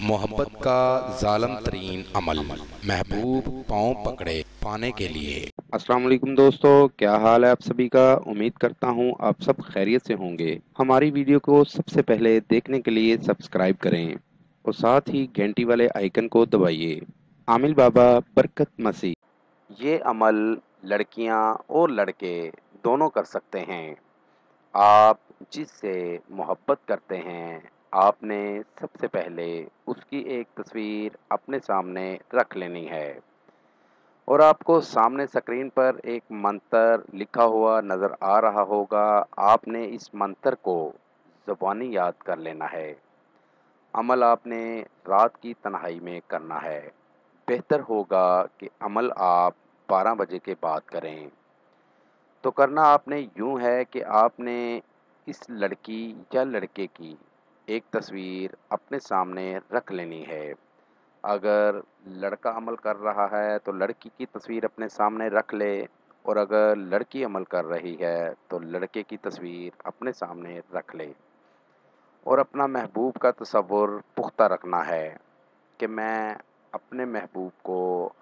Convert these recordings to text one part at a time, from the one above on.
محبت کا ظالم ترین عمل، محبوب پاؤں پکڑے پانے کے لیے۔ السلام علیکم دوستو، کیا حال ہے آپ سبھی کا؟ امید کرتا ہوں آپ سب خیریت سے ہوں گے۔ ہماری ویڈیو کو سب سے پہلے دیکھنے کے لیے سبسکرائب کریں اور ساتھ ہی گھنٹی والے آئیکن کو دبائیے۔ عامل بابا برکت مسیح۔ یہ عمل لڑکیاں اور لڑکے دونوں کر سکتے ہیں۔ آپ جس سے محبت کرتے ہیں، آپ نے سب سے پہلے اس کی ایک تصویر اپنے سامنے رکھ لینی ہے اور آپ کو سامنے اسکرین پر ایک منتر لکھا ہوا نظر آ رہا ہوگا۔ آپ نے اس منتر کو زبانی یاد کر لینا ہے۔ عمل آپ نے رات کی تنہائی میں کرنا ہے۔ بہتر ہوگا کہ عمل آپ 12 بجے کے بعد کریں۔ تو کرنا آپ نے یوں ہے کہ آپ نے اس لڑکی یا لڑکے کی ایک تصویر اپنے سامنے رکھ لینی ہے۔ اگر لڑکا عمل کر رہا ہے تو لڑکی کی تصویر اپنے سامنے رکھ لے، اور اگر لڑکی عمل کر رہی ہے تو لڑکے کی تصویر اپنے سامنے رکھ لے، اور اپنا محبوب کا تصور پختہ رکھنا ہے کہ میں اپنے محبوب کو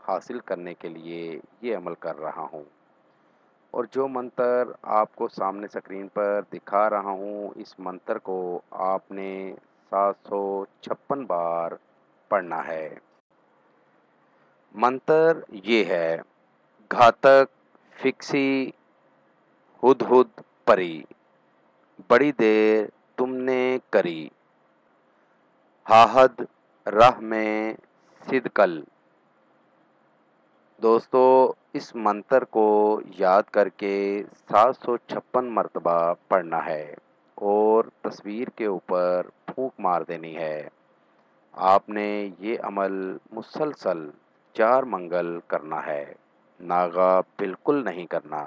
حاصل کرنے کے لیے یہ عمل کر رہا ہوں۔ اور جو منتر آپ کو سامنے اسکرین پر دکھا رہا ہوں، اس منتر کو آپ نے 756 بار پڑھنا ہے۔ منتر یہ ہے: گھاتک فکسی ہد ہد پری، بڑی دیر تم نے کری، ہاہد راہ میں سدکل۔ دوستو، اس منتر کو یاد کر کے 756 مرتبہ پڑھنا ہے اور تصویر کے اوپر پھونک مار دینی ہے۔ آپ نے یہ عمل مسلسل 4 منگل کرنا ہے، ناغہ بالکل نہیں کرنا۔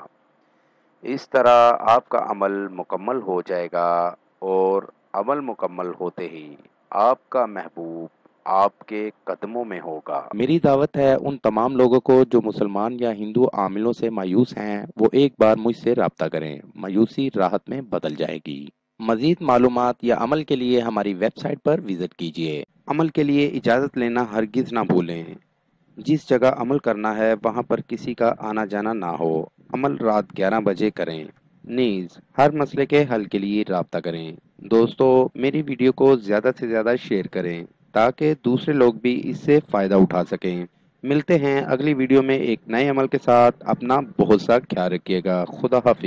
اس طرح آپ کا عمل مکمل ہو جائے گا، اور عمل مکمل ہوتے ہی آپ کا محبوب آپ کے قدموں میں ہوگا۔ میری دعوت ہے ان تمام لوگوں کو جو مسلمان یا ہندو عاملوں سے مایوس ہیں، وہ ایک بار مجھ سے رابطہ کریں۔ مایوسی راحت میں بدل جائے گی۔ مزید معلومات یا عمل کے لیے ہماری ویب سائٹ پر وزٹ کیجیے۔ عمل کے لیے اجازت لینا ہرگز نہ بھولیں۔ جس جگہ عمل کرنا ہے وہاں پر کسی کا آنا جانا نہ ہو۔ عمل رات 11 بجے کریں۔ نیز ہر مسئلے کے حل کے لیے رابطہ کریں۔ دوستو، میری ویڈیو کو زیادہ سے زیادہ شیئر کریں تاکہ دوسرے لوگ بھی اس سے فائدہ اٹھا سکیں۔ ملتے ہیں اگلی ویڈیو میں ایک نئے عمل کے ساتھ۔ اپنا بہت سا خیال رکھیے گا۔ خدا حافظ۔